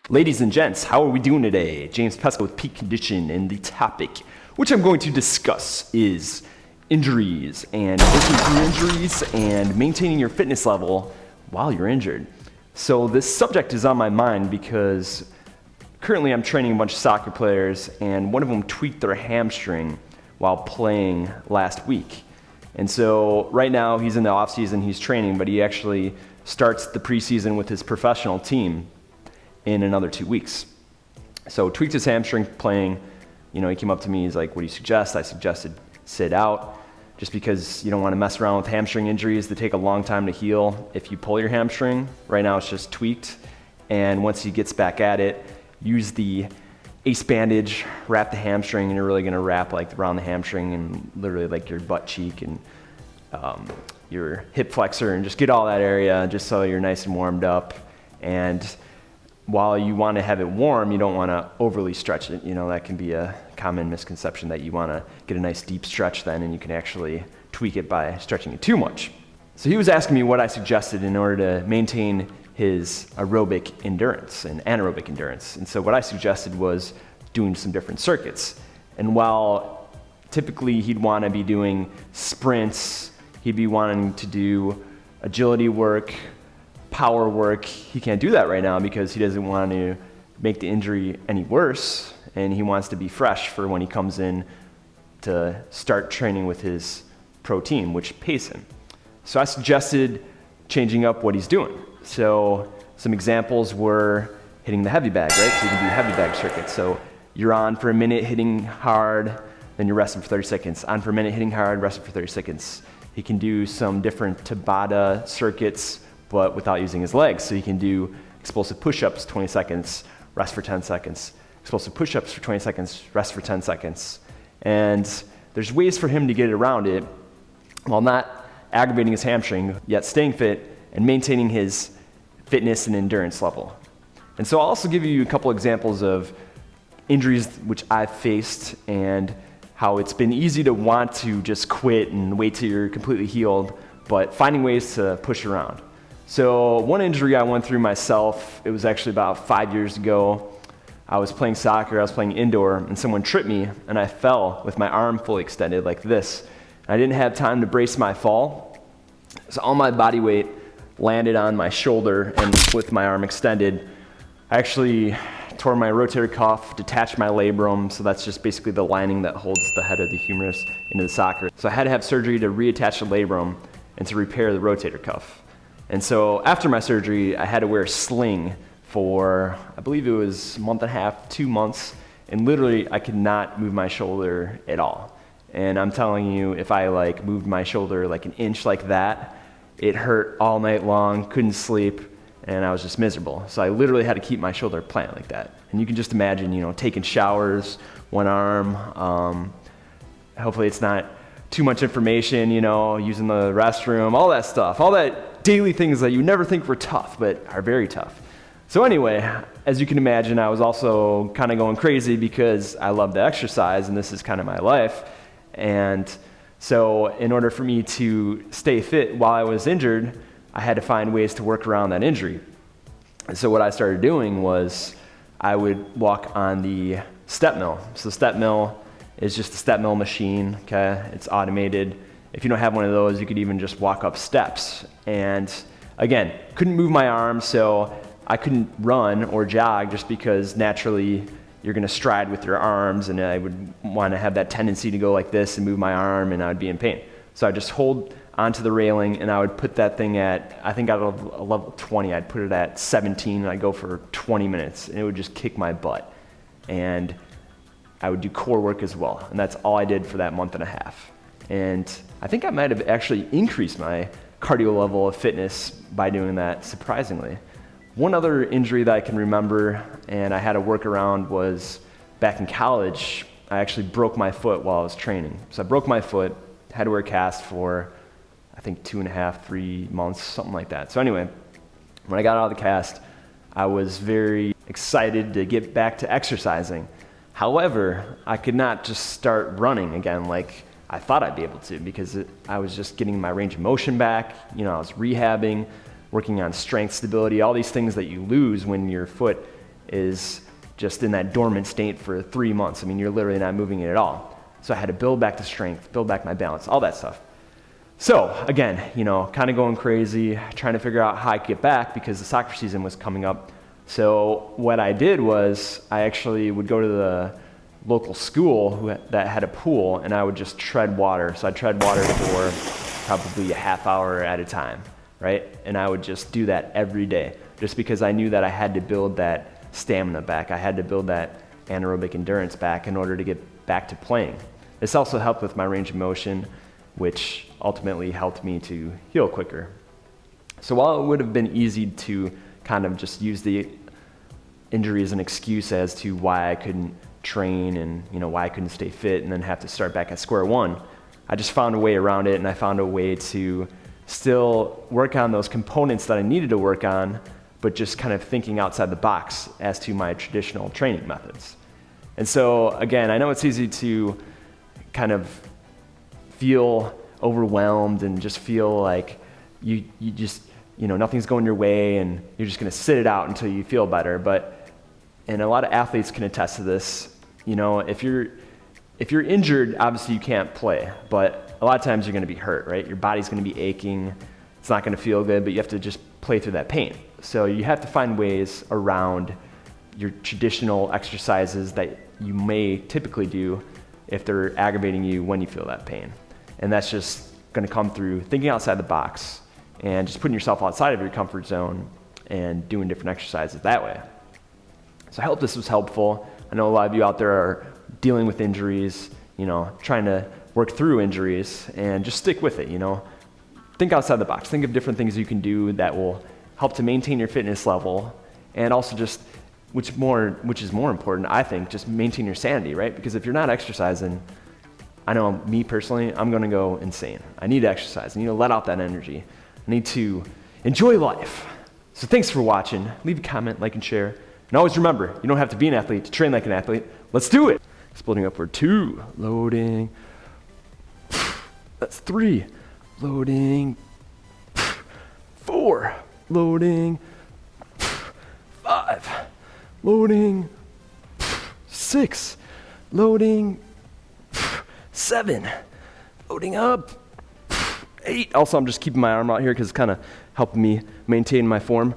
Ladies and gents, how are we doing today? James Pesca with Peak Condition, and the topic which I'm going to discuss is injuries and working through injuries and maintaining your fitness level while you're injured. So this subject is on my mind because currently I'm training a bunch of soccer players, and one of them tweaked their hamstring while playing last week. And so right now he's in the off season, he's training, but he actually starts the preseason with his professional team in another 2 weeks. So tweaked his hamstring playing. He came up to me, he's like, what do you suggest? I suggested sit out, just because you don't want to mess around with hamstring injuries. They take a long time to heal. If you pull your hamstring, right now it's just tweaked, and once he gets back at it, use the ACE bandage, wrap the hamstring, and you're really going to wrap like around the hamstring and literally like your butt cheek and your hip flexor, and just get all that area just so you're nice and warmed up. And while you want to have it warm, you don't want to overly stretch it. That can be a common misconception, that you want to get a nice deep stretch then, and you can actually tweak it by stretching it too much. So he was asking me what I suggested in order to maintain his aerobic endurance and anaerobic endurance. And so what I suggested was doing some different circuits. And while typically he'd want to be doing sprints, he'd be wanting to do agility work, power work, he can't do that right now because he doesn't want to make the injury any worse, and he wants to be fresh for when he comes in to start training with his pro team, which pays him. So I suggested changing up what he's doing. So some examples were hitting the heavy bag, right? So you can do heavy bag circuits. So you're on for a minute hitting hard, then you're resting for 30 seconds. On for a minute hitting hard, resting for 30 seconds. He can do some different Tabata circuits, but without using his legs. So he can do explosive push-ups, 20 seconds, rest for 10 seconds. Explosive push-ups for 20 seconds, rest for 10 seconds. And there's ways for him to get around it while not aggravating his hamstring, yet staying fit and maintaining his fitness and endurance level. And so I'll also give you a couple examples of injuries which I've faced and how it's been easy to want to just quit and wait till you're completely healed, but finding ways to push around. So one injury I went through myself, it was actually about 5 years ago. I was playing soccer, I was playing indoor, and someone tripped me, and I fell with my arm fully extended like this. I didn't have time to brace my fall, so all my body weight landed on my shoulder, and with my arm extended, I actually tore my rotator cuff, detached my labrum, so that's just basically the lining that holds the head of the humerus into the socket. So I had to have surgery to reattach the labrum and to repair the rotator cuff. And so after my surgery, I had to wear a sling for, I believe it was a month and a half, 2 months, and literally I could not move my shoulder at all. And I'm telling you, if I moved my shoulder like an inch like that, it hurt all night long, couldn't sleep, and I was just miserable. So I literally had to keep my shoulder planted like that. And you can just imagine, taking showers, one arm, hopefully it's not too much information, using the restroom, all that stuff, all that daily things that you never think were tough, but are very tough. So anyway, as you can imagine, I was also kind of going crazy because I love to exercise, and this is kind of my life. And so in order for me to stay fit while I was injured, I had to find ways to work around that injury. And so what I started doing was I would walk on the step mill. So the step mill is just a step mill machine, okay? It's automated. If you don't have one of those, you could even just walk up steps. And again, couldn't move my arm, so I couldn't run or jog just because naturally you're going to stride with your arms, and I would want to have that tendency to go like this and move my arm, and I would be in pain. So I'd just hold onto the railing, and I would put that thing at, I think out of a level 20, I'd put it at 17, and I'd go for 20 minutes, and it would just kick my butt. And I would do core work as well, and that's all I did for that month and a half. And I think I might have actually increased my cardio level of fitness by doing that, surprisingly. One other injury that I can remember, and I had to work around, was back in college. I actually broke my foot while I was training. So I broke my foot, had to wear a cast for, I think 2.5, 3 months, something like that. So anyway, when I got out of the cast, I was very excited to get back to exercising. However, I could not just start running again like I thought I'd be able to, because I was just getting my range of motion back. I was rehabbing, working on strength, stability, all these things that you lose when your foot is just in that dormant state for 3 months. I mean, you're literally not moving it at all. So I had to build back the strength, build back my balance, all that stuff. So again, kind of going crazy, trying to figure out how I could get back because the soccer season was coming up. So what I did was I actually would go to the local school that had a pool, and I would just tread water. So I'd tread water for probably a half hour at a time, right? And I would just do that every day, just because I knew that I had to build that stamina back. I had to build that anaerobic endurance back in order to get back to playing. This also helped with my range of motion, which ultimately helped me to heal quicker. So while it would have been easy to kind of just use the injury as an excuse as to why I couldn't train and why I couldn't stay fit and then have to start back at square one, I just found a way around it, and I found a way to still work on those components that I needed to work on, but just kind of thinking outside the box as to my traditional training methods. And so again, I know it's easy to kind of feel overwhelmed and just feel like you just nothing's going your way and you're just going to sit it out until you feel better. And a lot of athletes can attest to this. If you're injured, obviously you can't play, but a lot of times you're going to be hurt, right? Your body's going to be aching. It's not going to feel good, but you have to just play through that pain. So you have to find ways around your traditional exercises that you may typically do if they're aggravating you when you feel that pain. And that's just going to come through thinking outside the box and just putting yourself outside of your comfort zone and doing different exercises that way. So I hope this was helpful. I know a lot of you out there are dealing with injuries, trying to work through injuries, and just stick with it, Think outside the box. Think of different things you can do that will help to maintain your fitness level, and also just, which is more important, I think, just maintain your sanity, right? Because if you're not exercising, I know me personally, I'm going to go insane. I need to exercise. I need to let out that energy. I need to enjoy life. So thanks for watching. Leave a comment, like, and share. And always remember, you don't have to be an athlete to train like an athlete. Let's do it. Exploding upward 2, loading. That's 3, loading. 4, loading. 5, loading. 6, loading. 7, loading up. 8. Also, I'm just keeping my arm out here because it's kind of helping me maintain my form.